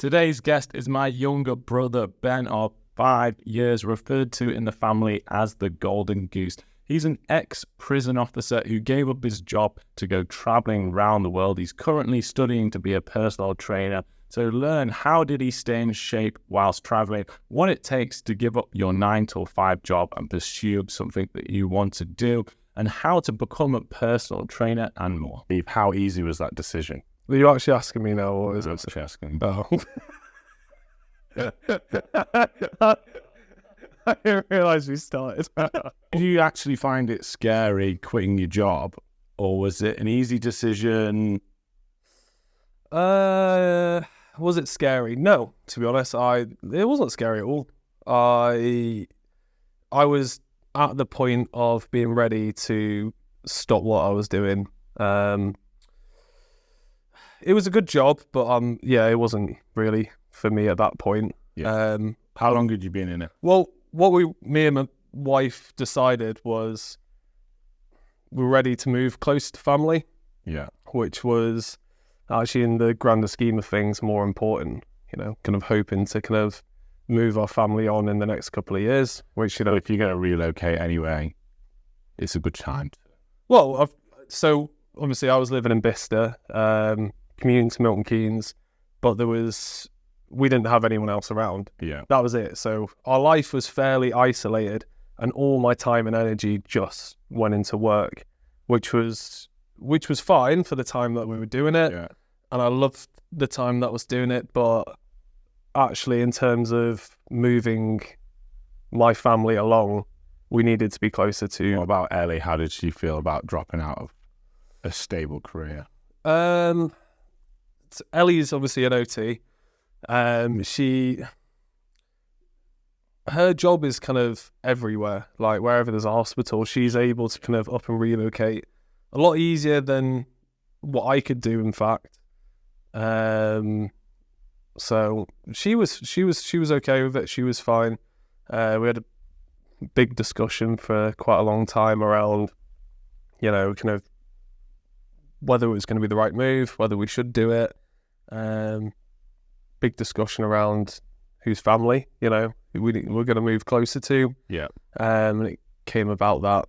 Today's guest is my younger brother, Ben, of 5 years, referred to in the family as the Golden Goose. He's an ex-prison officer who gave up his job to go traveling around the world. He's currently studying to be a personal trainer. So learn how did he stay in shape whilst traveling, what it takes to give up your 9 to 5 job and pursue something that you want to do, and how to become a personal trainer and more. How easy was that decision? Are you actually asking me now, or is I'm it? actually asking. Oh. I didn't realise we started. Did you actually find it scary quitting your job, or was it an easy decision? Was it scary? No, to be honest, it wasn't scary at all. I was at the point of being ready to stop what I was doing. It was a good job, but it wasn't really for me at that point. Yeah. How long had you been in it? Well, me and my wife decided was we're ready to move close to family. Yeah. Which was actually, in the grander scheme of things, more important. Kind of hoping to kind of move our family on in the next couple of years. Which, if you're going to relocate anyway, it's a good time. Well, so obviously I was living in Bicester, commuting to Milton Keynes, but we didn't have anyone else around. Yeah. That was it. So our life was fairly isolated, and all my time and energy just went into work, which was fine for the time that we were doing it. Yeah. And I loved the time that was doing it, but actually in terms of moving my family along, we needed to be closer to. What about Ellie? How did she feel about dropping out of a stable career? Ellie's obviously an OT. Her job is kind of everywhere. Like wherever there's a hospital, she's able to kind of up and relocate a lot easier than what I could do, in fact. So she was okay with it. She was fine. We had a big discussion for quite a long time around, kind of whether it was going to be the right move, whether we should do it. Big discussion around whose family, we're going to move closer to. Yeah. And it came about that.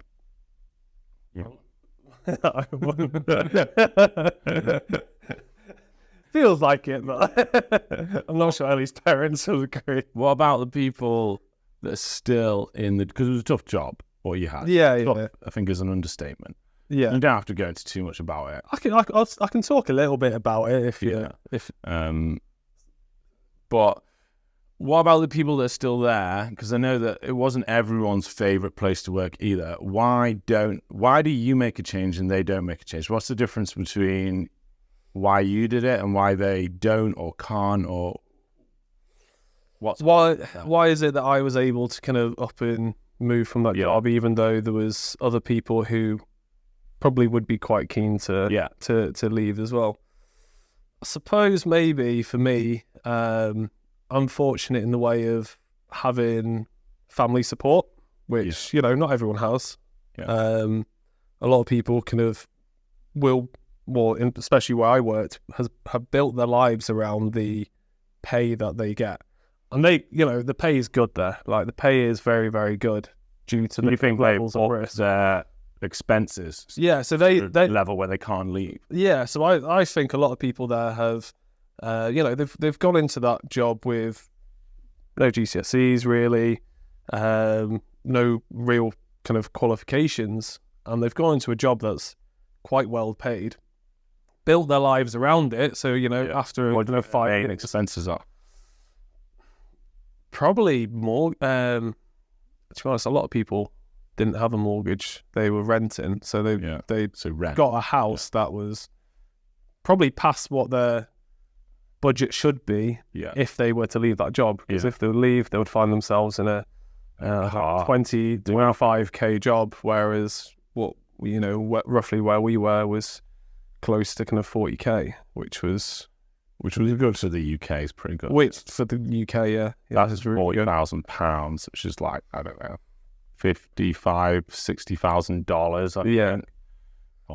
Feels like it, but I'm not sure Ellie's parents will agree. What about the people that are still in because it was a tough job, what you had? Yeah, Tough, yeah. I think is an understatement. Yeah. You don't have to go into too much about it. I can talk a little bit about it But what about the people that are still there? Because I know that it wasn't everyone's favorite place to work either. Why do you make a change and they don't make a change? What's the difference between why you did it and why they don't or can't, or why is it that I was able to kind of up and move from that job, even though there was other people who probably would be quite keen to leave as well? I suppose maybe for me, I'm fortunate in the way of having family support, which not everyone has. A lot of people kind of especially where I worked, have built their lives around the pay that they get, and the pay is good there. Like the pay is very, very good due to the levels of risk. Their expenses. Yeah, so they level where they can't leave. Yeah, so I think a lot of people there have, they've gone into that job with no GCSEs really, no real kind of qualifications, and they've gone into a job that's quite well paid, built their lives around it. So after what 5 main years, expenses are probably more. To be honest, a lot of people didn't have a mortgage; they were renting, so they got a house that was probably past what their budget should be if they were to leave that job. Because if they would leave, they would find themselves in a 20, 25k job, whereas roughly where we were was close to kind of 40k, which was good for the UK. Is pretty good. Which for the UK, that's £40,000, which is like, I don't know, $55,000-$60,000. I think.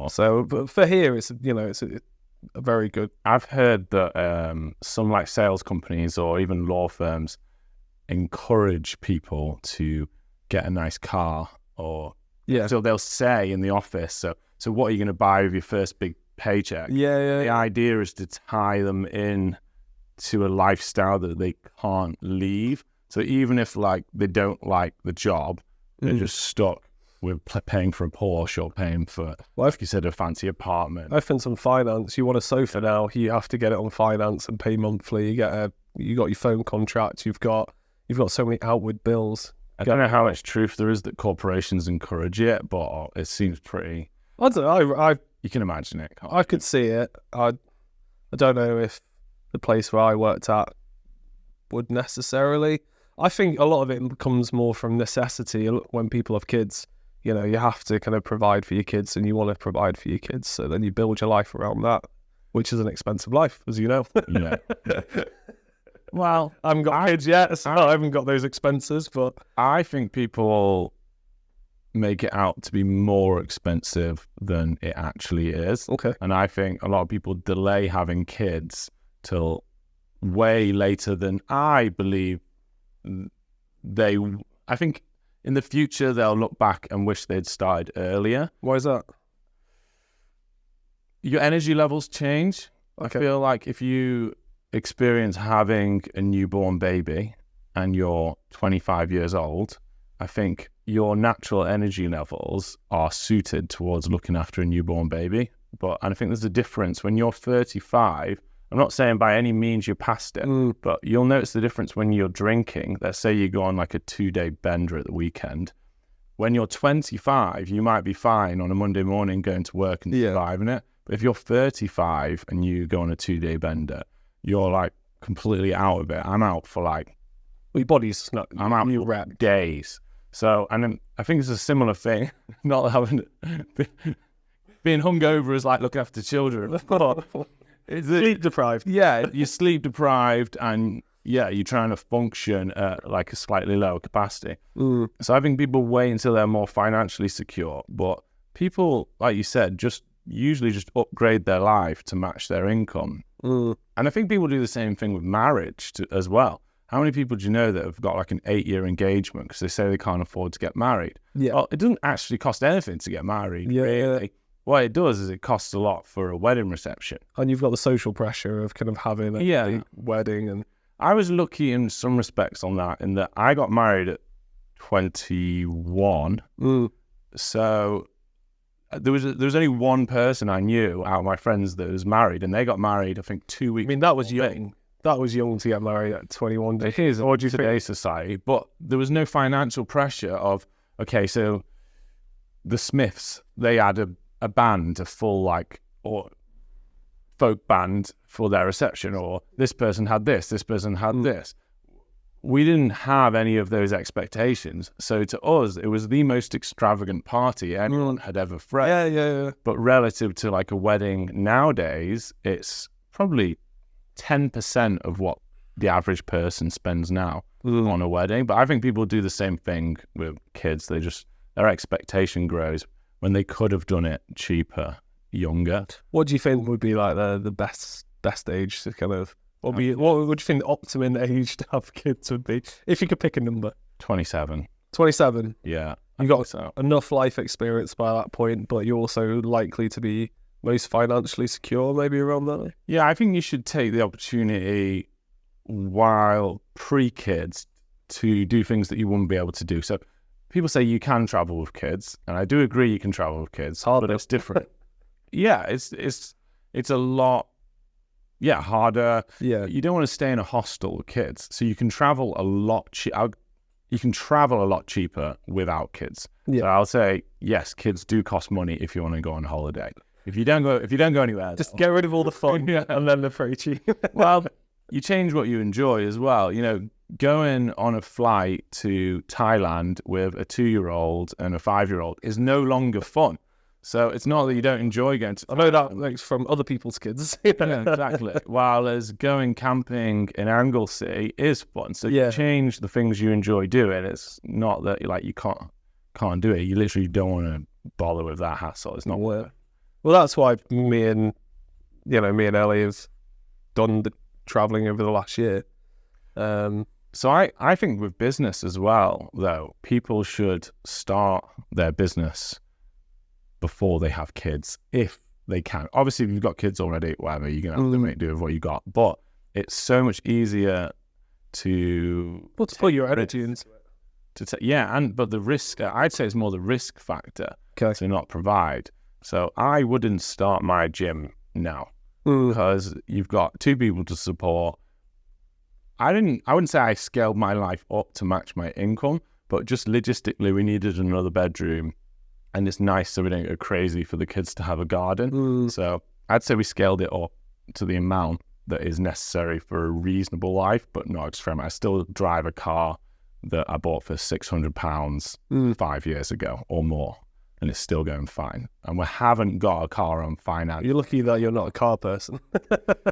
So, but for here, it's a very good. I've heard that some like sales companies or even law firms encourage people to get a nice car, or so they'll say in the office, so what are you going to buy with your first big paycheck? The idea is to tie them in to a lifestyle that they can't leave. So even if like they don't like the job, they're just stuck with paying for a Porsche or paying for, like you said, a fancy apartment. I think some finance. You want a sofa now, you have to get it on finance and pay monthly. You got your phone contract. You've got so many outward bills. I don't know how much truth there is that corporations encourage it, but it seems pretty. I don't know. You can imagine it. I could see it. I don't know if the place where I worked at would necessarily. I think a lot of it comes more from necessity. When people have kids, you know, you have to kind of provide for your kids, and you want to provide for your kids. So then you build your life around that, which is an expensive life, as you know. Yeah. Well, I haven't got kids yet, so I haven't got those expenses. But I think people make it out to be more expensive than it actually is. Okay. And I think a lot of people delay having kids till way later than I believe I think in the future they'll look back and wish they'd started earlier. Why is that? Your energy levels change. Okay. I feel like if you experience having a newborn baby and you're 25 years old, I think your natural energy levels are suited towards looking after a newborn baby. And I think there's a difference when you're 35. I'm not saying by any means you're past it, but you'll notice the difference when you're drinking. Let's say you go on like a 2-day bender at the weekend. When you're 25, you might be fine on a Monday morning going to work and surviving it. But if you're 35 and you go on a 2-day bender, you're like completely out of it. I'm out for like... Well, your body's not... I'm out for days. So, and then I think it's a similar thing. Not having... being hungover is like looking after children. Sleep deprived. Yeah, you're sleep deprived, and you're trying to function at like a slightly lower capacity. So I think people wait until they're more financially secure, but people, like you said, usually just upgrade their life to match their income. And I think people do the same thing with marriage as well. How many people do you know that have got like an 8-year engagement because they say they can't afford to get married? Yeah. Well, it doesn't actually cost anything to get married, really. Yeah. What it does is it costs a lot for a wedding reception. And you've got the social pressure of kind of having a wedding. And I was lucky in some respects on that, in that I got married at 21. So there was only one person I knew out of my friends that was married, and they got married, I think, 2 weeks. I mean, that was young. That was young to get married at 21. It is in today's society, but there was no financial pressure of, okay, so the Smiths, they had a band, a full like or folk band for their reception, or this person had this person had this. We didn't have any of those expectations, so to us it was the most extravagant party anyone had ever thrown. Yeah. But relative to like a wedding nowadays, it's probably 10% of what the average person spends now on a wedding. But I think people do the same thing with kids. Their expectation grows when they could have done it cheaper, younger. What do you think would be like the best age to kind of... What would you think the optimum age to have kids would be? If you could pick a number. 27. 27? Yeah. You got enough life experience by that point, but you're also likely to be most financially secure, maybe around that? Yeah, I think you should take the opportunity while pre-kids to do things that you wouldn't be able to do. So people say you can travel with kids, and I do agree you can travel with kids. It's hard, but it's different. Yeah, it's a lot harder. Yeah. You don't want to stay in a hostel with kids, so you can travel a lot cheaper without kids. Yeah. So I'll say yes, kids do cost money if you want to go on holiday. If you don't go anywhere, just get rid of all the fun, and then they're pretty cheap. Well, you change what you enjoy as well. You know, going on a flight to Thailand with a 2-year-old and a 5-year-old is no longer fun. So it's not that you don't enjoy going to Thailand. I know that like, from other people's kids. Yeah, exactly. While as going camping in Anglesey is fun. So you change the things you enjoy doing. It's not that like you can't do it. You literally don't want to bother with that hassle. It's not worth it. Well, that's why me and me and Ellie have done the traveling over the last year. So I think with business as well, though, people should start their business before they have kids, if they can. Obviously, if you've got kids already, whatever, you're going to have to make do with what you got. But it's so much easier to put your energy into it. But the risk, I'd say it's more the risk factor to not provide. So I wouldn't start my gym now because you've got 2 people to support. I wouldn't say I scaled my life up to match my income, but just logistically, we needed another bedroom, and it's nice so we don't go crazy for the kids to have a garden. So I'd say we scaled it up to the amount that is necessary for a reasonable life, but not extreme. I still drive a car that I bought for £600 5 years ago or more, and it's still going fine. And we haven't got a car on finance. You're lucky that you're not a car person.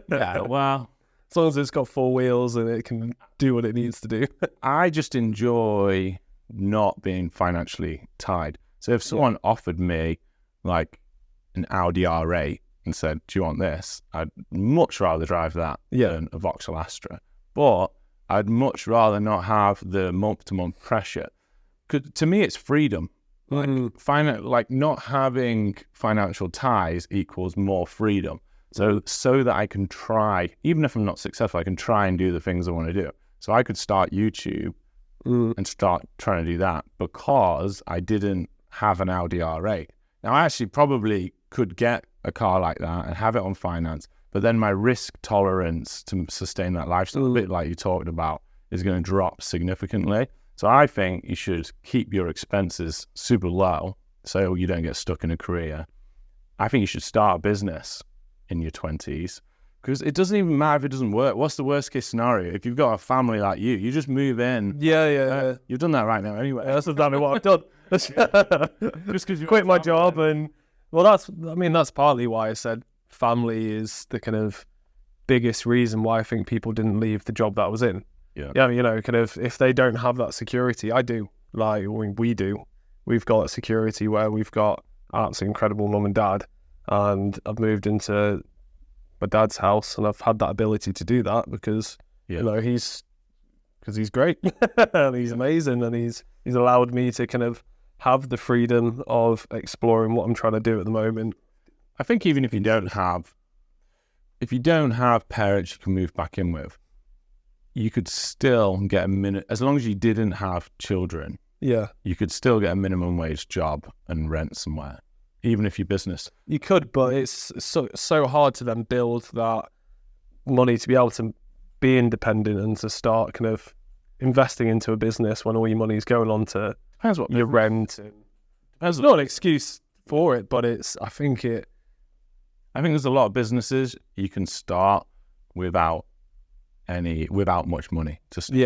Yeah, well, as long as it's got 4 wheels and it can do what it needs to do. I just enjoy not being financially tied. So if someone offered me like an Audi R8 and said, do you want this? I'd much rather drive that than a Vauxhall Astra. But I'd much rather not have the month-to-month pressure. 'Cause to me, it's freedom. Like not having financial ties equals more freedom. So that I can try, even if I'm not successful, I can try and do the things I want to do. So I could start YouTube and start trying to do that because I didn't have an Audi R8. Now, I actually probably could get a car like that and have it on finance, but then my risk tolerance to sustain that lifestyle, a bit like you talked about, is going to drop significantly. So I think you should keep your expenses super low so you don't get stuck in a career. I think you should start a business in your 20s because it doesn't even matter if it doesn't work. What's the worst case scenario? If you've got a family like you just move in. Yeah. You've done that right now anyway. Yeah, that's exactly what I've done. Just because you quit my job, and well, that's partly why I said family is the kind of biggest reason why I think people didn't leave the job that I was in. Yeah, kind of if they don't have that security, I do. We do. We've got security where we've got absolutely incredible mum and dad. And I've moved into my dad's house, and I've had that ability to do that because he's great and he's amazing, and he's allowed me to kind of have the freedom of exploring what I'm trying to do at the moment. I think even if you don't have parents you can move back in with, you could still get a minute, as long as you didn't have children. Yeah, you could still get a minimum wage job and rent somewhere. Even if your business, you could, but it's so hard to then build that money to be able to be independent and to start kind of investing into a business when all your money is going on to your rent. It's not an excuse for it, but I think there's a lot of businesses you can start without much money to start.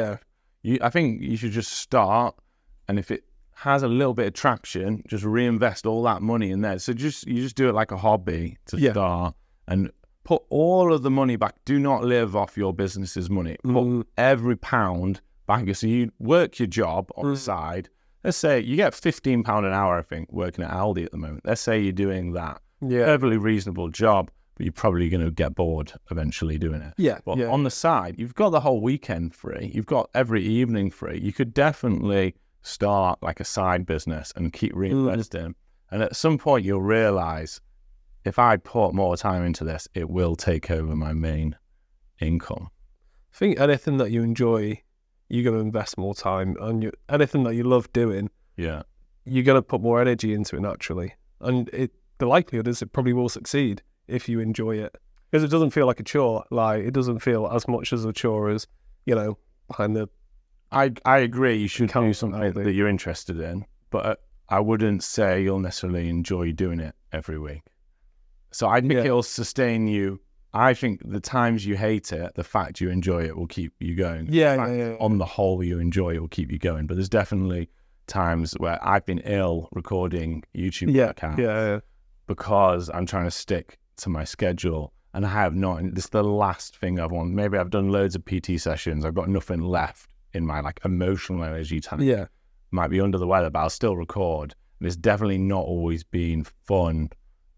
Yeah, I think you should just start, and if it has a little bit of traction, just reinvest all that money in there. So you just do it like a hobby to start and put all of the money back. Do not live off your business's money. Put every pound back. So you work your job on the side. Let's say you get £15 an hour, I think, working at Aldi at the moment. Let's say you're doing that. Perfectly reasonable job, but you're probably going to get bored eventually doing it. But on the side, you've got the whole weekend free. You've got every evening free. You could definitely start like a side business and keep reinvesting. And at some point you'll realize, if I put more time into this, it will take over my main income. I think anything that you enjoy, you're going to invest more time, and anything that you love doing, you're going to put more energy into it naturally. And the likelihood is it probably will succeed if you enjoy it, because it doesn't feel like a chore. Like, it doesn't feel as much as a chore as, behind the... I agree, you should do something that you're interested in, but I wouldn't say you'll necessarily enjoy doing it every week. So I think it'll sustain you. I think the times you hate it, the fact you enjoy it will keep you going. On the whole, you enjoy it will keep you going. But there's definitely times where I've been ill recording YouTube podcasts because I'm trying to stick to my schedule, and I have not. This is the last thing I've wanted. Maybe I've done loads of PT sessions. I've got nothing left in my emotional energy tank. Might be under the weather, but I'll still record. And it's definitely not always been fun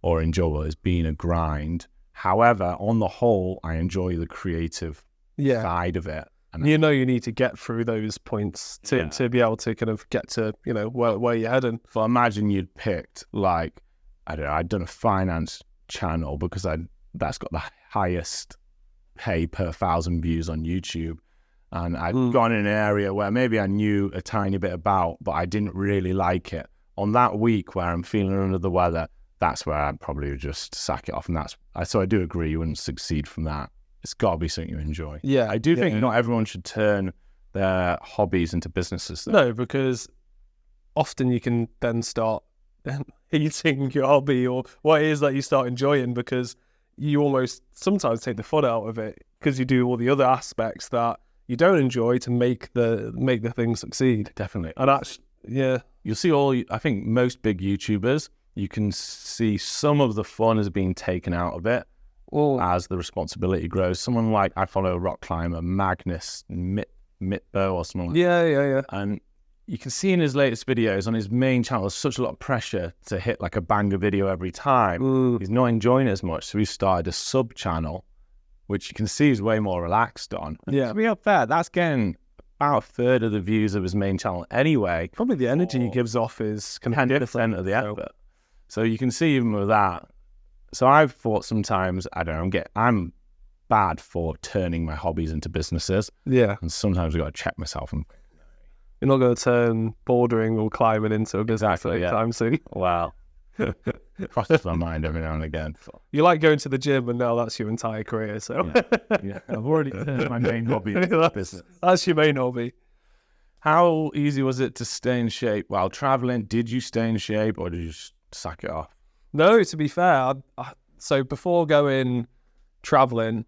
or enjoyable. It's been a grind. However, on the whole, I enjoy the creative side of it. And you need to get through those points to be able to kind of get to, where you're heading. So imagine you'd picked, like, I don't know, I'd done a finance channel because that's got the highest pay per 1,000 views on YouTube. And I'd gone in an area where maybe I knew a tiny bit about, but I didn't really like it. On that week where I'm feeling under the weather, that's where I'd probably just sack it off. And so I do agree you wouldn't succeed from that. It's got to be something you enjoy. Yeah. I do think not everyone should turn their hobbies into businesses, though. No, because often you can then start hating your hobby or what it is that you start enjoying, because you almost sometimes take the fun out of it because you do all the other aspects that you don't enjoy to make the thing succeed. Definitely. And that's, you'll see I think most big YouTubers, you can see some of the fun is being taken out of it as the responsibility grows. Someone like, I follow a rock climber, Magnus Mitbo or something like that. Yeah. And you can see in his latest videos on his main channel, there's such a lot of pressure to hit like a banger video every time. He's not enjoying it as much. So he started a sub channel, which you can see is way more relaxed on. And to be up there, that's getting about a third of the views of his main channel anyway. Probably the energy he gives off is kind of 10% of the effort. So you can see even with that. So I've thought sometimes, I don't know, I'm bad for turning my hobbies into businesses. Yeah. And sometimes I've got to check myself. And you're not going to turn bordering or climbing into a business anytime soon. Wow. Crosses my mind every now and again. You like going to the gym, and now that's your entire career. So I've already turned my main hobby into business. That's your main hobby. How easy was it to stay in shape while traveling? Did you stay in shape, or did you just sack it off? No, to be fair, so before going traveling,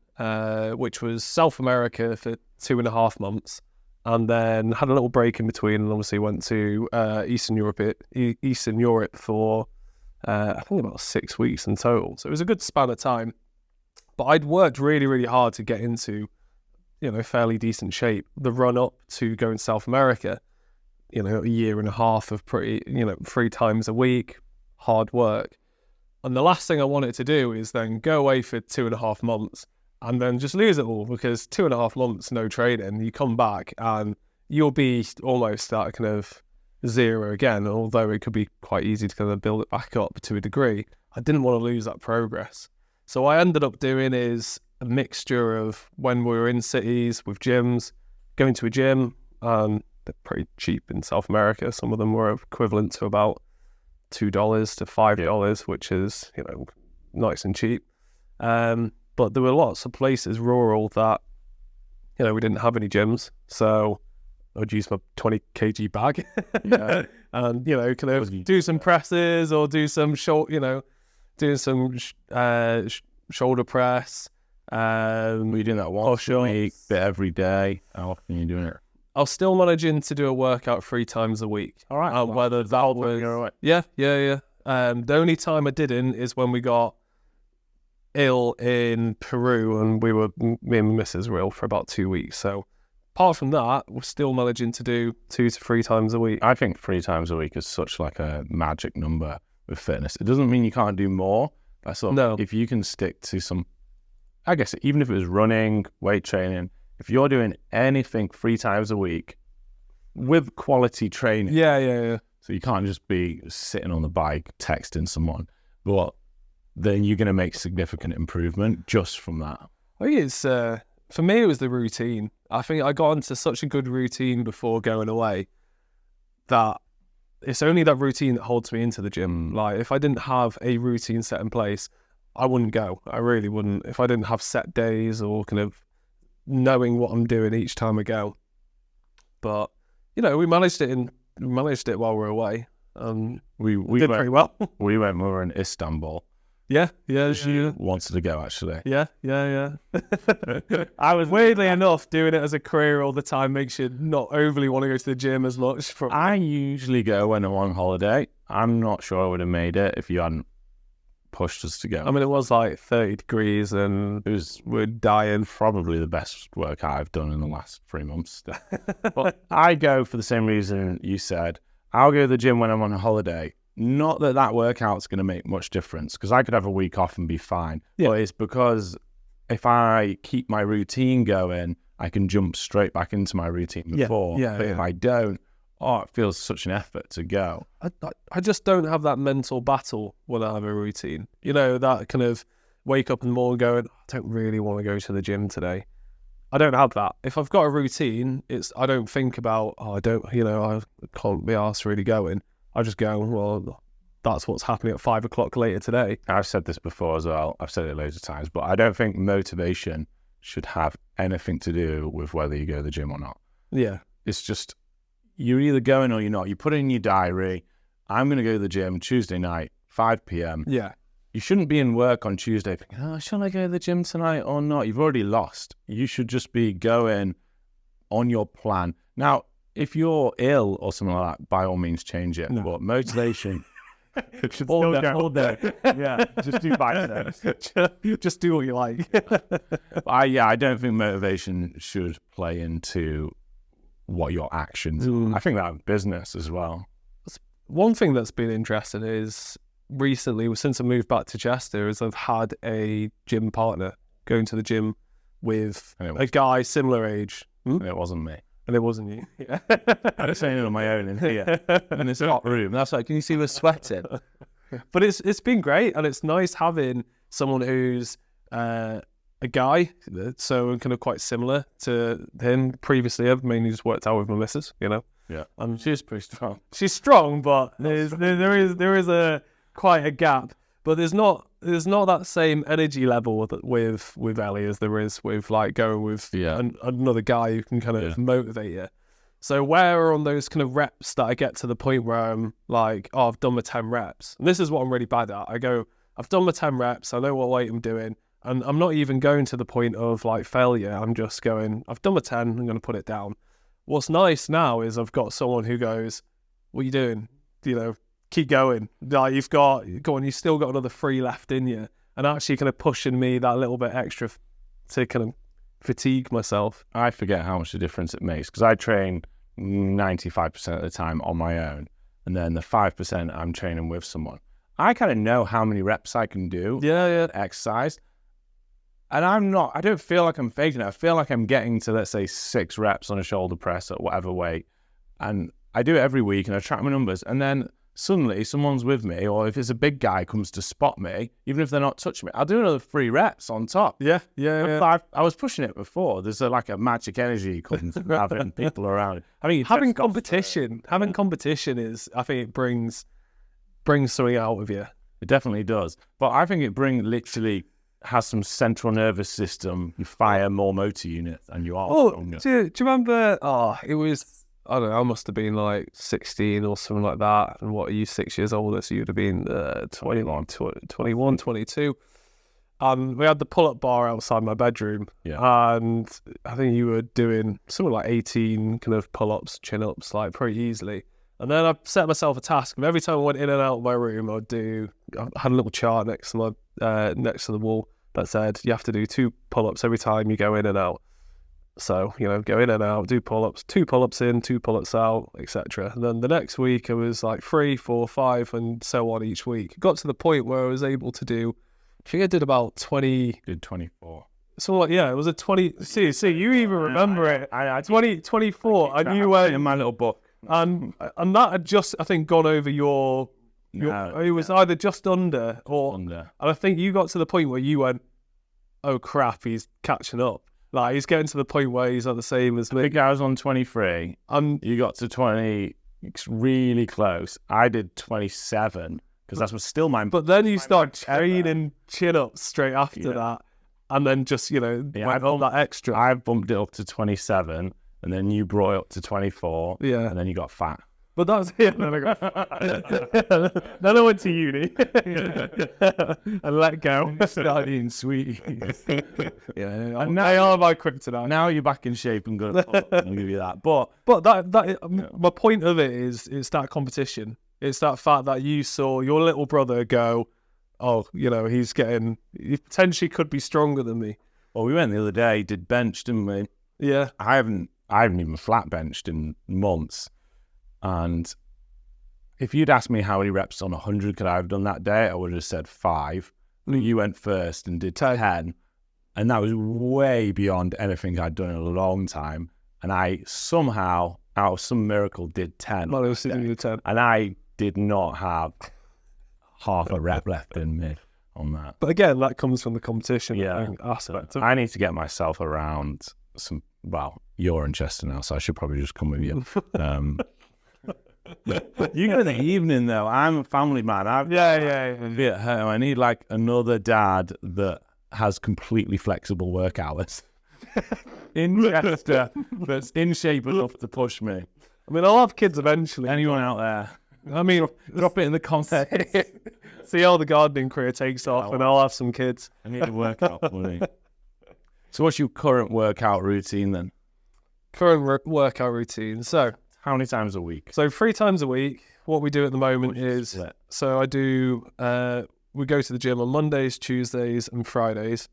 which was South America for 2.5 months, and then had a little break in between, and obviously went to Eastern Europe for I think about 6 weeks in total. So it was a good span of time. But I'd worked really, really hard to get into, fairly decent shape. The run up to going to South America, a 1.5 years of pretty, 3 times a week, hard work. And the last thing I wanted to do is then go away for 2.5 months and then just lose it all, because 2.5 months, no training, you come back and you'll be almost at kind of zero again, although it could be quite easy to kind of build it back up to a degree. I didn't want to lose that progress. So what I ended up doing is a mixture of, when we were in cities with gyms, going to a gym, they're pretty cheap in South America. Some of them were equivalent to about $2 to $5, which is, nice and cheap. But there were lots of places rural that, we didn't have any gyms. So I'd use my 20 kg bag and, kind of do some presses or do some doing some shoulder press. Were you doing that once a week, bit every day? How often are you doing it? I was still managing to do a workout 3 times a week. All right. Whether that was... All right. Yeah. The only time I didn't is when we got ill in Peru, and me and my missus were ill for about 2 weeks. So apart from that, we're still managing to do 2 to 3 times a week. I think 3 times a week is such like a magic number with fitness. It doesn't mean you can't do more. No. If you can stick to some, I guess, even if it was running, weight training, if you're doing anything 3 times a week with quality training. Yeah. So you can't just be sitting on the bike texting someone, but then you're going to make significant improvement just from that. I think it's, for me, it was the routine. I think I got into such a good routine before going away that it's only that routine that holds me into the gym. Like, if I didn't have a routine set in place, I wouldn't go. I really wouldn't. If I didn't have set days or kind of knowing what I'm doing each time I go. But, we managed it while we were away. We did pretty well. We were in Istanbul. Yeah. Wanted to go, actually. Yeah. I was, weirdly enough, doing it as a career all the time makes you not overly want to go to the gym as much. I usually go when I'm on holiday. I'm not sure I would have made it if you hadn't pushed us to go. I mean, it was like 30 degrees and we're dying. Probably the best work I've done in the last 3 months. But I go for the same reason you said. I'll go to the gym when I'm on a holiday. not that workout's going to make much difference, because I could have a week off and be fine. Yeah. But it's because if I keep my routine going, I can jump straight back into my routine before. But if I don't, it feels such an effort to go. I just don't have that mental battle when I have a routine. You know, that kind of wake up in the morning going, I don't really want to go to the gym today. I don't have that. If I've got a routine, I don't think about, I can't be arsed really going. I just go, well, that's what's happening at 5 o'clock later today. I've said this before as well. I've said it loads of times, but I don't think motivation should have anything to do with whether you go to the gym or not. Yeah. It's just, you're either going or you're not. You put it in your diary, I'm going to go to the gym Tuesday night, 5 p.m. Yeah. You shouldn't be in work on Tuesday thinking, shall I go to the gym tonight or not? You've already lost. You should just be going on your plan. Now, if you're ill or something like that, by all means change it. No. But motivation... Hold there. Yeah, just do biceps. Just do what you like. I don't think motivation should play into what your actions are. I think that business as well. One thing that's been interesting is recently, since I moved back to Chester, is I've had a gym partner going to the gym with a guy similar age. And it wasn't me. And it wasn't you. Yeah. I was saying it on my own in here in this hot room. That's like, can you see we're sweating? But it's been great, and it's nice having someone who's a guy, so kind of quite similar to him. Previously, I've mainly just worked out with my missus, you know. Yeah, she's pretty strong. She's strong, but there is a quite a gap. But there's not that same energy level with Ellie as there is with like going with another guy who can kind of motivate you. So where on those kind of reps that I get to the point where I'm like, I've done my 10 reps. And this is what I'm really bad at. I go, I've done my 10 reps. I know what weight I'm doing. And I'm not even going to the point of like failure. I'm just going, I've done my 10. I'm going to put it down. What's nice now is I've got someone who goes, what are you doing? You know, keep going. Like you've still got another 3 left in you, and actually kind of pushing me that little bit extra to kind of fatigue myself. I forget how much the difference it makes, because I train 95% of the time on my own, and then the 5% I'm training with someone. I kind of know how many reps I can do. Exercise. And I don't feel like I'm faking it. I feel like I'm getting to, let's say, 6 reps on a shoulder press at whatever weight. And I do it every week and I track my numbers. And then suddenly someone's with me, or if it's a big guy comes to spot me, even if they're not touching me, I'll do another 3 reps on top. Yeah. I was pushing it before. There's like a magic energy comes from having people around. I mean, having competition is, I think it brings something out of you. It definitely does. But I think it literally has some central nervous system. You fire more motor units and you are stronger. Do you remember? It was, I don't know, I must have been like 16 or something like that. And what are you, 6 years older? So you'd have been 21, 22. And we had the pull-up bar outside my bedroom. Yeah. And I think you were doing something like 18 kind of pull-ups, chin-ups, like pretty easily. And then I set myself a task. And every time I went in and out of my room, I had a little chart next to the wall that said you have to do 2 pull-ups every time you go in and out. So, go in and out, do pull-ups, 2 pull-ups in, 2 pull-ups out, etc. And then the next week, it was like 3, 4, 5, and so on each week. It got to the point where I was able to do, I think I did about 20. Did 24. So, it was a 20. See, you even remember it. 24. And you went in my little book. And that had just, I think, gone over your it was either just under or under. And I think you got to the point where you went, oh crap, he's catching up. Like he's getting to the point where he's at the same as me. I think I was on 23. You got to 20, it's really close. I did 27 because that was still my. But then you start training chin-ups straight after that, and then just went on that extra. I bumped it up to 27, and then you brought it up to 24. Yeah, and then you got fat. But that was it. Then I got then I went to uni and let go. Started eating sweeties. And they are my kryptonite. Now you're back in shape and good. I'll give you that. But my point of it is, it's that competition. It's that fact that you saw your little brother go, he potentially could be stronger than me. Well, we went the other day, did bench, didn't we? Yeah. I haven't even flat benched in months. And if you'd asked me how many reps on 100 could I have done that day, I would have said 5. But you went first and did 10. And that was way beyond anything I'd done in a long time. And I somehow, out of some miracle, did 10. Well, I was sitting with 10. And I did not have half a rep left in me on that. But again, that comes from the competition aspect. I need to get myself around you're in Chester now, so I should probably just come with you. You go in the evening, though. I'm a family man. Be at home. I need like another dad that has completely flexible work hours in Chester that's in shape enough to push me. I mean, I'll have kids eventually. Anyone out there? I mean, drop it in the comments. See how the gardening career takes off, and I'll have some kids. I need to work out money. So what's your current workout routine then? Current workout routine. So how many times a week? So 3 times a week. What we do at the moment is, so I do, we go to the gym on Mondays, Tuesdays and Fridays.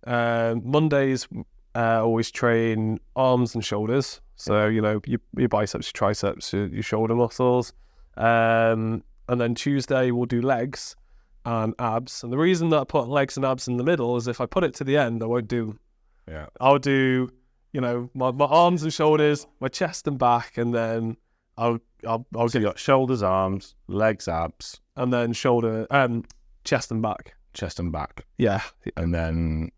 Mondays, always train arms and shoulders. So, you know, your biceps, your triceps, your shoulder muscles. And then Tuesday we'll do legs and abs. And the reason that I put legs and abs in the middle is if I put it to the end, I won't do. Yeah. I'll do, you know, my arms and shoulders, my chest and back, and then I'll so you got shoulders, arms, legs, abs, and then shoulder, chest and back. Chest and back. Yeah. And then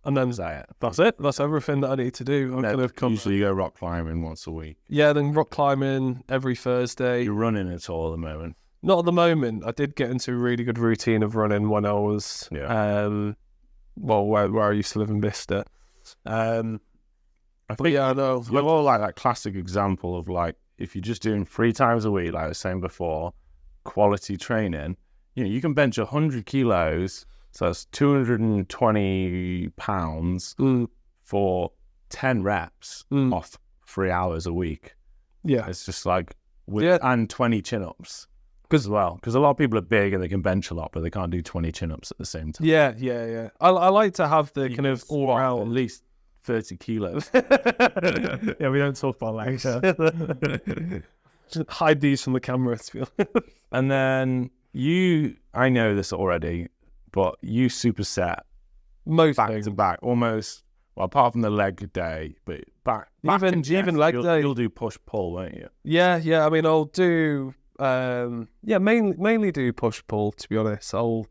is that it? That's it. That's everything that I need to do. Usually you go rock climbing once a week. Yeah, then rock climbing every Thursday. You're running at all at the moment? Not at the moment. I did get into a really good routine of running when I was, where I used to live in Bicester. I think I know. You're all like that classic example of like, if you're just doing 3 times a week, like I was saying before, quality training, you know, you can bench 100 kilos, so that's 220 pounds for 10 reps off 3 hours a week. Yeah. It's just like, and 20 chin-ups as well. Because a lot of people are big and they can bench a lot, but they can't do 20 chin-ups at the same time. Yeah. I like to have the kind of all out. At least 30 kilos. Yeah, we don't talk about legs. Just hide these from the camera. And then I know this already, but you superset most back to back, almost. Well, apart from the leg day, but back even leg day, you'll do push pull, won't you? Yeah. I mean, I'll do mainly do push pull. To be honest, I'll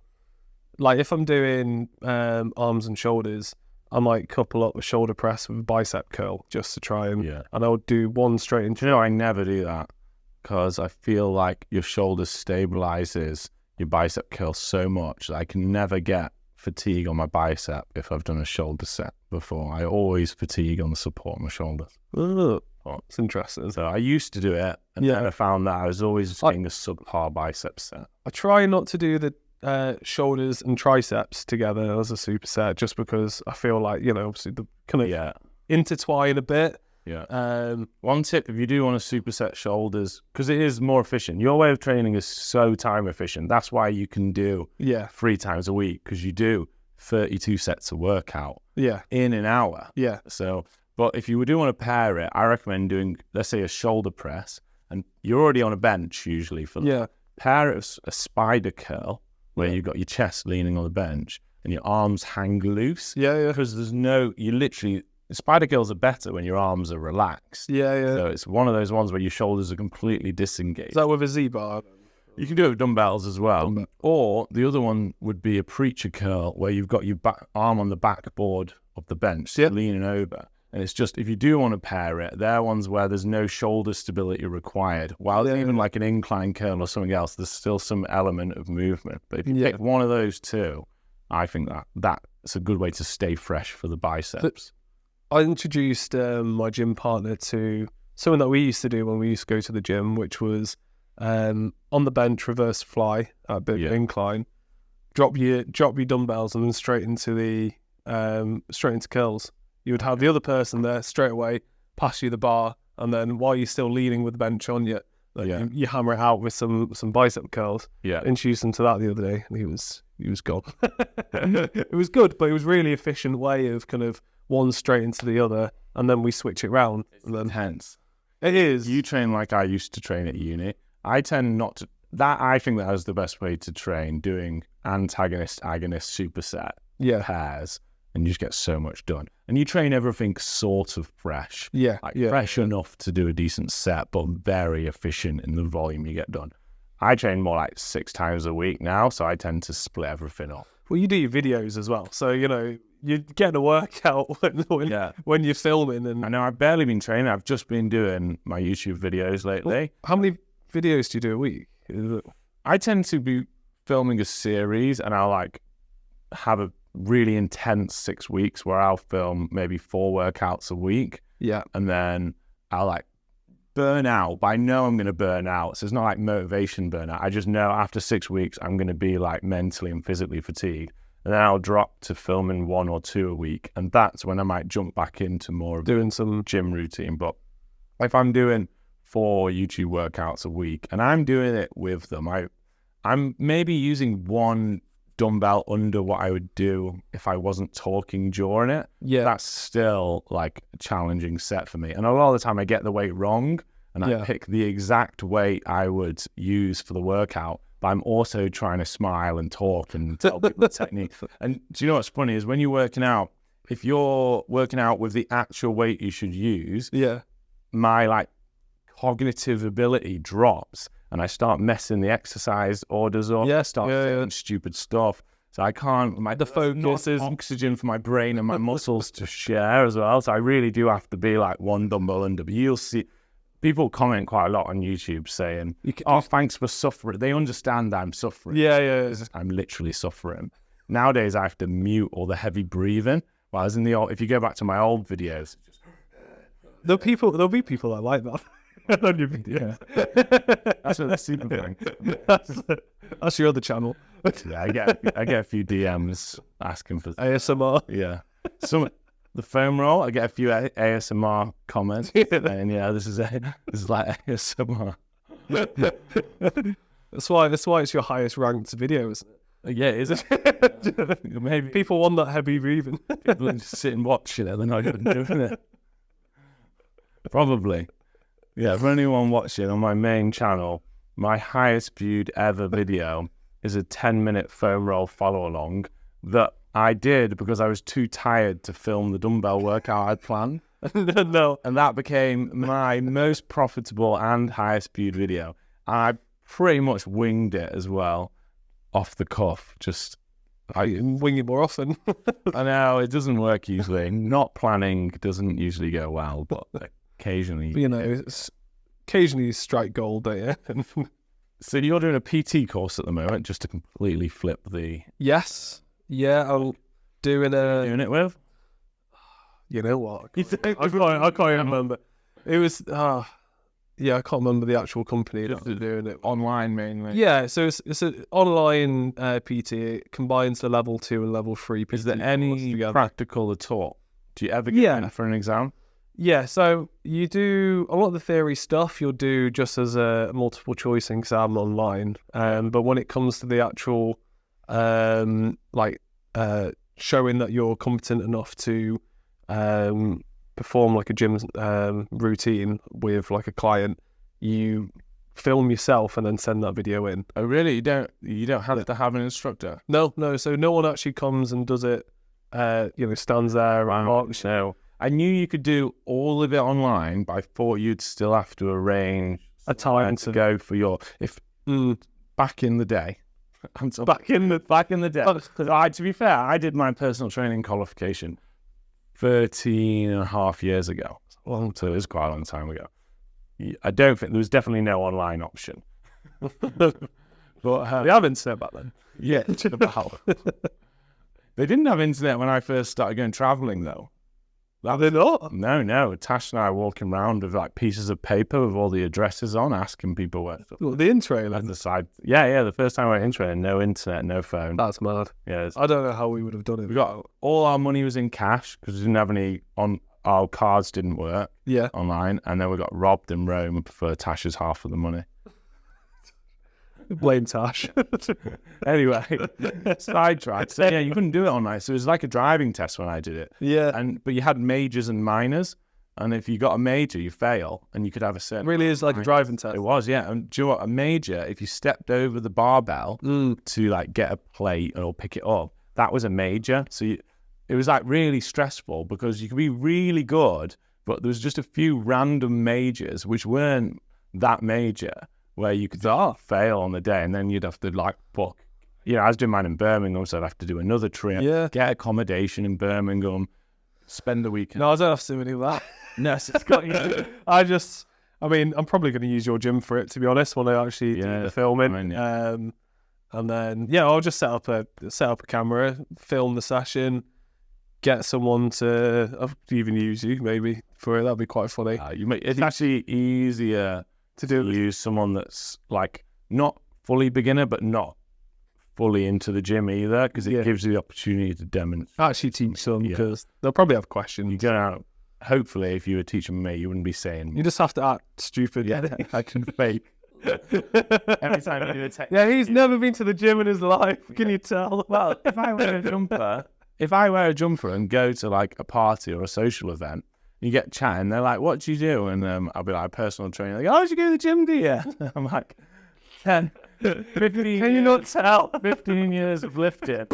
like if I'm doing arms and shoulders, I might couple up a shoulder press with a bicep curl just to try and I'll do one straight into. You know, I never do that because I feel like your shoulder stabilizes your bicep curl so much that I can never get fatigue on my bicep if I've done a shoulder set before. I always fatigue on the support of my shoulders. Oh, it's interesting. So I used to do it, and then I found that I was always getting a subpar bicep set. I try not to do the shoulders and triceps together as a superset, just because I feel like, you know, obviously the kind of intertwine a bit. Yeah. One tip, if you do want to superset shoulders, because it is more efficient. Your way of training is so time efficient. That's why you can do 3 times a week, because you do 32 sets of workout in an hour. Yeah. So, but if you do want to pair it, I recommend doing, let's say, a shoulder press, and you're already on a bench usually for that. Yeah. Pair it with a spider curl, where you've got your chest leaning on the bench and your arms hang loose. Yeah. Because spider curls are better when your arms are relaxed. Yeah. So it's one of those ones where your shoulders are completely disengaged. Is that with a Z-bar? You can do it with dumbbells as well. Or the other one would be a preacher curl, where you've got your arm on the backboard of the bench, leaning over. And it's just, if you do want to pair it, they're ones where there's no shoulder stability required. While even like an incline curl or something else, there's still some element of movement. But if you pick one of those two, I think that's a good way to stay fresh for the biceps. I introduced my gym partner to something that we used to do when we used to go to the gym, which was on the bench, reverse fly at a bit of incline, drop your dumbbells and then straight into curls. You would have the other person there straight away, pass you the bar, and then while you're still leaning with the bench on you, you hammer it out with some bicep curls. Yeah. Introduced him to that the other day, and he was gone. It was good, but it was really efficient way of kind of one straight into the other, and then we switch it round. It's intense. It is. You train like I used to train at uni, I tend not to. I think that is the best way to train, doing antagonist, agonist, superset pairs, and you just get so much done. And you train everything sort of fresh. Fresh enough to do a decent set, but very efficient in the volume you get done. I train more like 6 times a week now, so I tend to split everything up. Well, you do your videos as well, so you're getting a workout when you're filming. And I know I've barely been training. I've just been doing my YouTube videos lately. How many videos do you do a week? I tend to be filming a series, and I'll like have a really intense 6 weeks where I'll film maybe 4 workouts a week. And then I'll like burn out, but I know I'm going to burn out. So it's not like motivation burnout. I just know after 6 weeks, I'm going to be like mentally and physically fatigued. And then I'll drop to filming 1 or 2 a week. And that's when I might jump back into more of doing some gym routine. But if I'm doing 4 YouTube workouts a week and I'm doing it with them, I'm maybe using 1 dumbbell under what I would do if I wasn't talking during it. That's still like a challenging set for me. And a lot of the time I get the weight wrong and I pick the exact weight I would use for the workout, but I'm also trying to smile and talk and tell people the technique. And do you know what's funny is when you're working out, if you're working out with the actual weight you should use, my like cognitive ability drops. And I start messing the exercise orders up. Start saying stupid stuff. So I can't. The focus is oxygen for my brain and my muscles to share as well. So I really do have to be like 1 dumbbell under. But you'll see people comment quite a lot on YouTube saying, "Oh, thanks for suffering." They understand that I'm suffering. I'm literally suffering. Nowadays, I have to mute all the heavy breathing. Whereas in the old, if you go back to my old videos, there'll be people that like that. On your video. That's what the super thing. That's your other channel. I get a few DMs asking for ASMR. The foam roll. I get a few ASMR comments, and this is like ASMR. That's why it's your highest ranked video, isn't it? Is it? Maybe people want that heavy breathing. People just sit and watch it. They're not even doing it. Probably. For anyone watching on my main channel, my highest viewed ever video is a 10-minute foam roll follow along that I did because I was too tired to film the dumbbell workout I'd planned. No. And that became my most profitable and highest viewed video. And I pretty much winged it as well, off the cuff. I wing it more often. I know, it doesn't work usually. Not planning doesn't usually go well, but occasionally. Occasionally you strike gold, don't you? So you're doing a PT course at the moment, just to completely flip the... Yes. I'm doing Doing it with? You know what? I can't remember. It was... I can't remember the actual company that was doing it. Online mainly? Yeah, so it's an online PT. It combines the level 2 and level 3 PT. Is there any practical at all? Do you ever get in for an exam? Yeah, so you do a lot of the theory stuff you'll do just as a multiple choice exam online. But when it comes to the actual, showing that you're competent enough to perform like a gym routine with like a client, you film yourself and then send that video in. Oh, really? You don't have to have an instructor? No. So no one actually comes and does it. Stands there and walks. No. I knew you could do all of it online, but I thought you'd still have to arrange a time to go for your... Back in the day. Back in the day. To be fair, I did my personal training qualification 13 and a half years ago. So it was quite a long time ago. I don't think... There was definitely no online option. But they have internet back then. Yeah, about. They didn't have internet when I first started going travelling, though. Are they not? No. Tash and I are walking around with like pieces of paper with all the addresses on, asking people where. The in-trailer? The side. Yeah. The first time I went in-trailer, no internet, no phone. That's mad. Yeah. I don't know how we would have done it. We got all our money was in cash because we didn't have any on. Our cards didn't work. Yeah. Online, and then we got robbed in Rome for Tash's half of the money. Blame Tash. Anyway, sidetracked. So yeah, you couldn't do it online. So it was like a driving test when I did it. Yeah. But you had majors and minors. And if you got a major, you fail, and you could have a certain. It really is like a driving test. It was, yeah. And do you know what? A major, if you stepped over the barbell to like get a plate or pick it up, that was a major. So it was like really stressful because you could be really good, but there was just a few random majors which weren't that major where you could fail on the day, and then you'd have to like book. You know, I was doing mine in Birmingham, so I'd have to do another trip, get accommodation in Birmingham, spend the weekend. No, I don't have to do any of that. No, so it's got you. I mean, I'm probably going to use your gym for it, to be honest, when I actually do the filming. And then, I'll just set up a camera, film the session, get someone to even use you maybe for it. That'd be quite funny. It's actually easier to use someone that's like not fully beginner, but not fully into the gym either, because it gives you the opportunity to demonstrate. Actually teach them, because they'll probably have questions. You go out. Hopefully, if you were teaching me, you wouldn't be saying. You just have to act stupid. Yeah, I can fake. Every time I do a technique. Yeah, he's never been to the gym in his life. Can you tell? Well, if I wear a jumper and go to like a party or a social event, you get chatting, they're like, "What do you do?" And I'll be like, "Personal training." Like, "Oh, did you go to the gym, do you?" I'm like, 10, 15. Can you not tell? 15 years of lifting.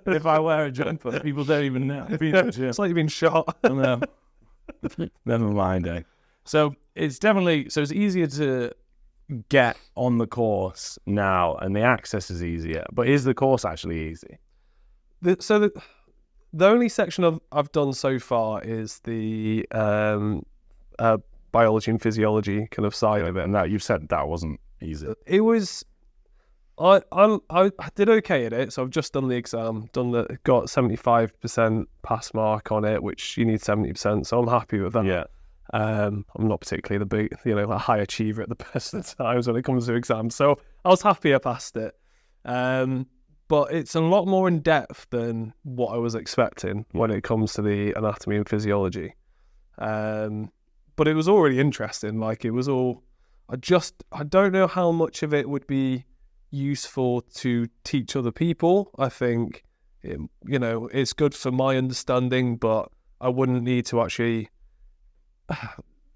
If I wear a jumper, people don't even know. It's like you've been shot. No. Never mind, eh? So it's easier to get on on now, and the access is easier. But is the course actually easy? The only section I've done so far is the biology and physiology kind of side of it. And that you've said that wasn't easy. It was. I did okay at it, so I've just done the exam. Got 75% pass mark on it, which you need 70%. So I'm happy with that. Yeah. I'm not particularly the big, a high achiever at the best of times when it comes to exams. So I was happy I passed it. But it's a lot more in depth than what I was expecting when it comes to the anatomy and physiology. But it was already interesting. Like, it was all. I don't know how much of it would be useful to teach other people. I think, it's good for my understanding, but I wouldn't need to actually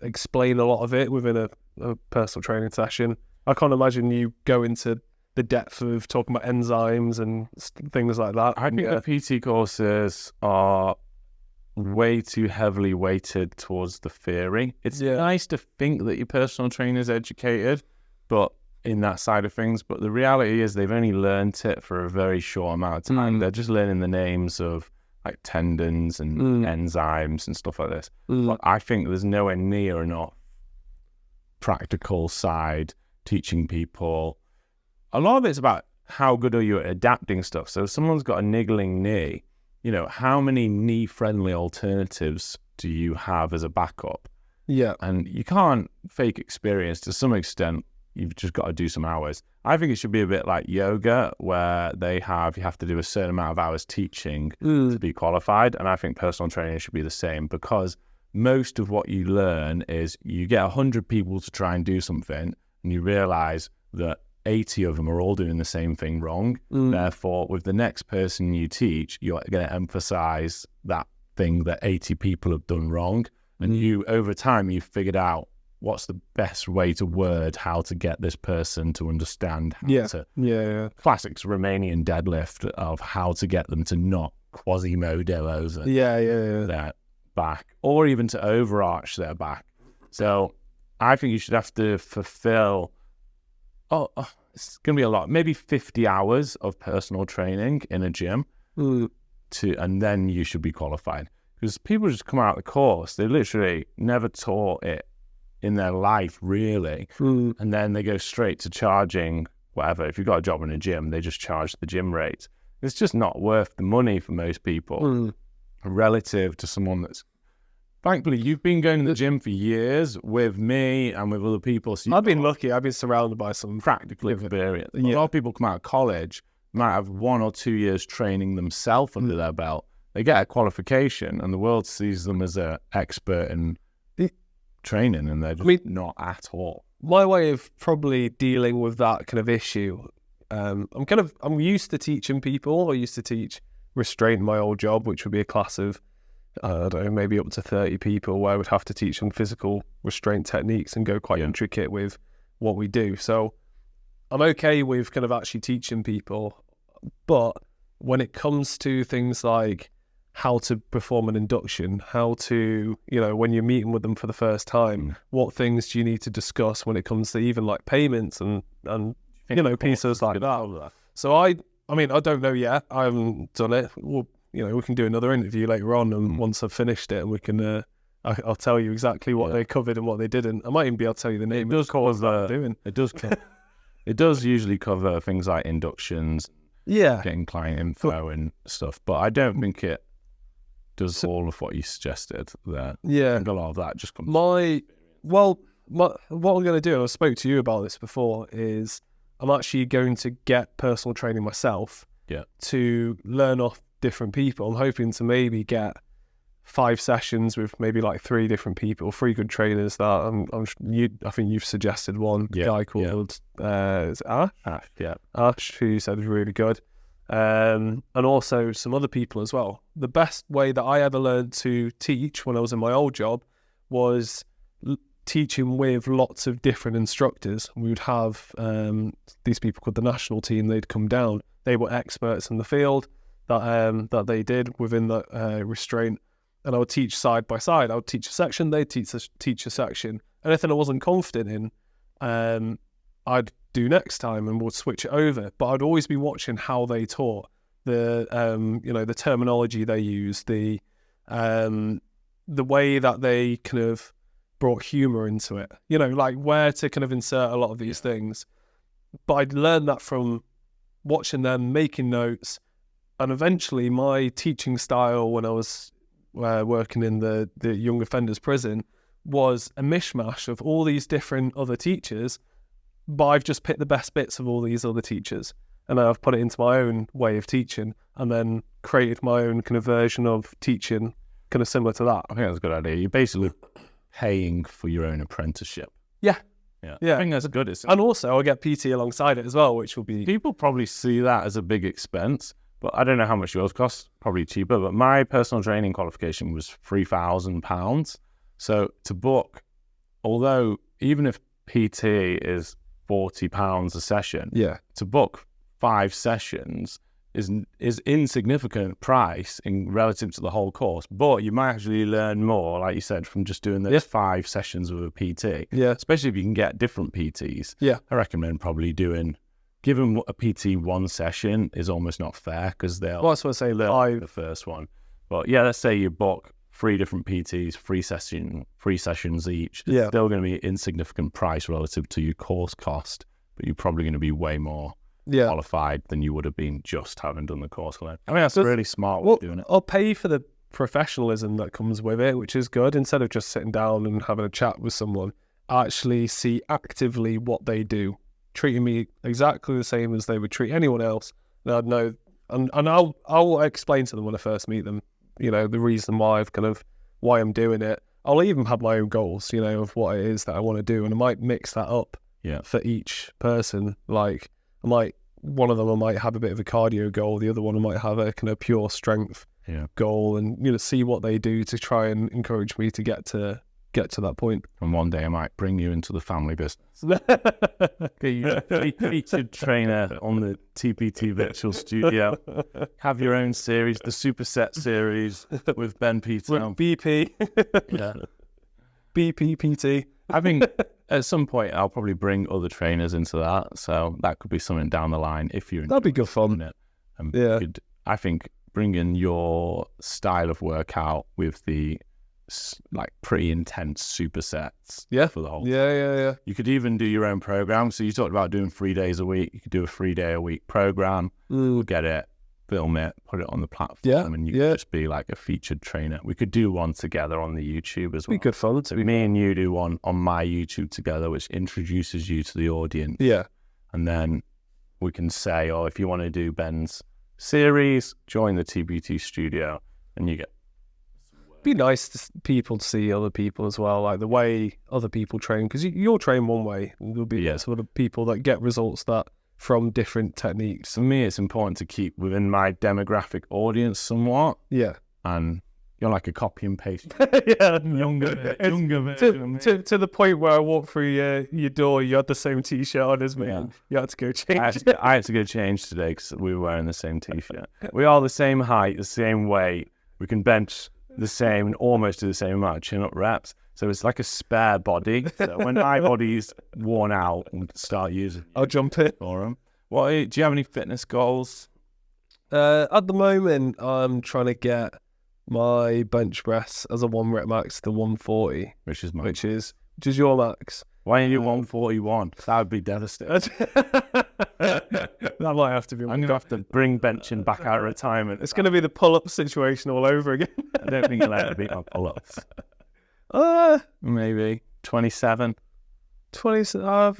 explain a lot of it within a personal training session. I can't imagine you go into the depth of talking about enzymes and things like that. I think the PT courses are way too heavily weighted towards the theory. It's nice to think that your personal trainer is educated, but in that side of things. But the reality is they've only learnt it for a very short amount of time. They're just learning the names of like tendons and enzymes and stuff like this. But I think there's nowhere near enough practical side teaching people. A lot of it's about how good are you at adapting stuff. So if someone's got a niggling knee, how many knee-friendly alternatives do you have as a backup? Yeah. And you can't fake experience. To some extent, you've just got to do some hours. I think it should be a bit like yoga, where you have to do a certain amount of hours teaching to be qualified. And I think personal training should be the same, because most of what you learn is you get 100 people to try and do something, and you realize that 80 of them are all doing the same thing wrong. Therefore, with the next person you teach, you're going to emphasize that thing that 80 people have done wrong. And over time, you've figured out what's the best way to word how to get this person to understand how to. Classics Romanian deadlift of how to get them to not Quasimodo over their back, or even to overarch their back. So I think you should have to fulfill it's going to be a lot, maybe 50 hours of personal training in a gym and then you should be qualified. Because people just come out of the course, they literally never taught it in their life, really. And then they go straight to charging whatever. If you've got a job in a gym, they just charge the gym rate. It's just not worth the money for most people relative to someone that's. Thankfully, you've been going to the gym for years with me and with other people. So I've been lucky. I've been surrounded by some practical experience. A lot of people come out of college, might have 1 or 2 years training themselves under their belt. They get a qualification, and the world sees them as an expert in training, and they're just not at all. My way of probably dealing with that kind of issue, I'm used to teaching people. I used to teach restraint in my old job, which would be a class of I don't know, maybe up to 30 people, where we'd have to teach them physical restraint techniques and go quite intricate with what we do. So I'm okay with kind of actually teaching people, but when it comes to things like how to perform an induction, how to, when you're meeting with them for the first time, what things do you need to discuss when it comes to even like payments and pieces like that. So I mean, I don't know yet. I haven't done it. Well, we can do another interview later on, and once I've finished it, and we can, I'll tell you exactly what they covered and what they didn't. I might even be able to tell you the name. It does cover. It does usually cover things like inductions, getting client info and stuff. But I don't think it does all of what you suggested there. Yeah, I think a lot of that just comes. What I'm going to do, and I spoke to you about this before, is I'm actually going to get personal training myself. To learn off different people. I'm hoping to maybe get 5 sessions with maybe like 3 different people, 3 good trainers that I think you've suggested one guy called Ash, who said was really good, and also some other people as well. The best way that I ever learned to teach when I was in my old job was teaching with lots of different instructors. We would have these people called the national team. They'd come down. They were experts in the field that they did within the restraint, and I would teach side by side. I would teach a section, they'd teach a section. Anything I wasn't confident in, I'd do next time and we'd switch it over. But I'd always be watching how they taught, the terminology they used, the way that they kind of brought humor into it, like where to kind of insert a lot of these things. But I'd learned that from watching them, making notes, and eventually my teaching style when I was working in the young offenders prison was a mishmash of all these different other teachers, but I've just picked the best bits of all these other teachers and I've put it into my own way of teaching and then created my own kind of version of teaching kind of similar to that. I think that's a good idea. You're basically paying for your own apprenticeship. Yeah. I think that's good. And also I get PT alongside it as well, which will be... People probably see that as a big expense, but I don't know how much yours costs, probably cheaper, but my personal training qualification was £3,000. So to book, although even if PT is £40 a session, to book 5 sessions is insignificant price in relative to the whole course, but you might actually learn more, like you said, from just doing those 5 sessions with a PT. Especially if you can get different PTs. I recommend probably giving a PT 1 session is almost not fair because they'll that's what I say, learn the first one. But let's say you book 3 different PTs, 3 sessions each. It's still going to be an insignificant price relative to your course cost, but you're probably going to be way more qualified than you would have been just having done the course alone. I mean, that's really smart way of doing it. I'll pay for the professionalism that comes with it, which is good. Instead of just sitting down and having a chat with someone, I actually see actively what they do, treating me exactly the same as they would treat anyone else. And I'd know, and I'll explain to them when I first meet them, the reason why why I'm doing it. I'll even have my own goals, of what it is that I want to do, and I might mix that up for each person. Like one of them I might have a bit of a cardio goal, the other one I might have a kind of pure strength goal, and see what they do to try and encourage me to get to that point. And one day I might bring you into the family business. You featured trainer on the TPT Virtual Studio. Have your own series, the Superset series with Ben Peto. With BP. BPPT. I think at some point I'll probably bring other trainers into that, so that could be something down the line if you're. That'd be good fun. It. I think bringing your style of workout with the pretty intense supersets for the whole You could even do your own program. So you talked about doing 3 days a week. You could do a 3-day-a-week program, get it, film it, put it on the platform, and you could just be like a featured trainer. We could do one together on the YouTube as well. Be good fun. So me and you do one on my YouTube together, which introduces you to the audience. And then we can say, if you want to do Ben's series, join the TPT studio, and you get. Be nice to people to see other people as well, like the way other people train, because you'll train one way, and there'll be sort of people that get results that from different techniques. For me, it's important to keep within my demographic audience somewhat. Yeah. And You're like a copy and paste. Yeah, younger version of me. to the point where I walked through your door, you had the same T-shirt on as me. And you had to go change. I had to go change today because we were wearing the same T-shirt. We are the same height, the same weight. We can bench the same and almost do the same amount of chin-up reps. So it's like a spare body. So when my body's worn out, we'll start using I'll jump in for them. Do you have any fitness goals? At the moment, I'm trying to get my bench press as a 1 rep max to 140, Which is your max. Why ain't you 141? That would be devastating. That might have to be. I'm going to have to bring benching back out of retirement. It's going to be the pull-up situation all over again. I don't think you'll ever beat my pull-ups. Maybe 27. 20. I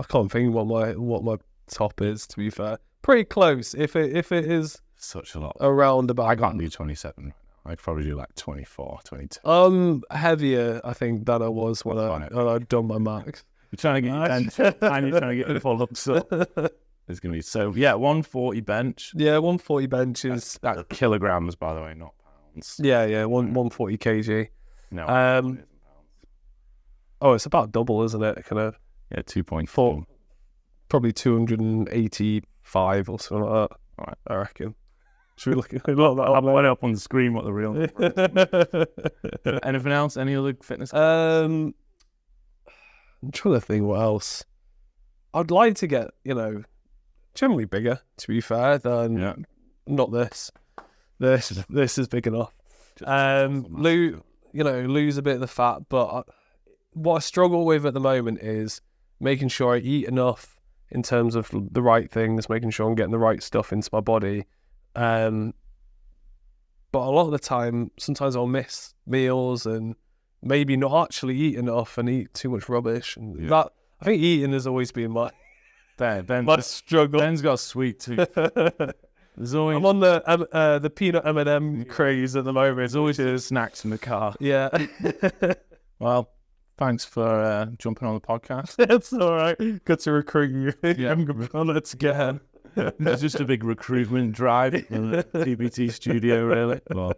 can't think what my top is. To be fair, pretty close. If it is such a lot around about, I can't do 27 right now. I'd probably do like 24, 22. Heavier, I think, than I was when I'd done my max. You're trying to get your bench and you're trying to get your pull-ups up. It's going to be 140 bench. Yeah, 140 bench is... That's kilograms, by the way, not pounds. Yeah, 140 kg. No, pounds. Oh, it's about double, isn't it? Kind of. Yeah, 2.4. Probably 285 or something like that. All right, I reckon. Should we look at I'll put it up on the screen what the real number is. Anything else? Any other fitness? I'm trying to think what else. I'd like to get, generally bigger, to be fair, than not this. This is big enough. Lose a bit of the fat, but what I struggle with at the moment is making sure I eat enough in terms of the right things, making sure I'm getting the right stuff into my body. But a lot of the time, sometimes I'll miss meals and maybe not actually eat enough and eat too much rubbish. And that, I think eating has always been my struggle. Ben's got a sweet tooth. There's always... I'm on the peanut M&M craze at the moment. There's always snacks in the car. Yeah. Well, thanks for jumping on the podcast. It's all right. Good to recruit you. Younger brother again. It's just a big recruitment drive in the TBT studio, really. Well,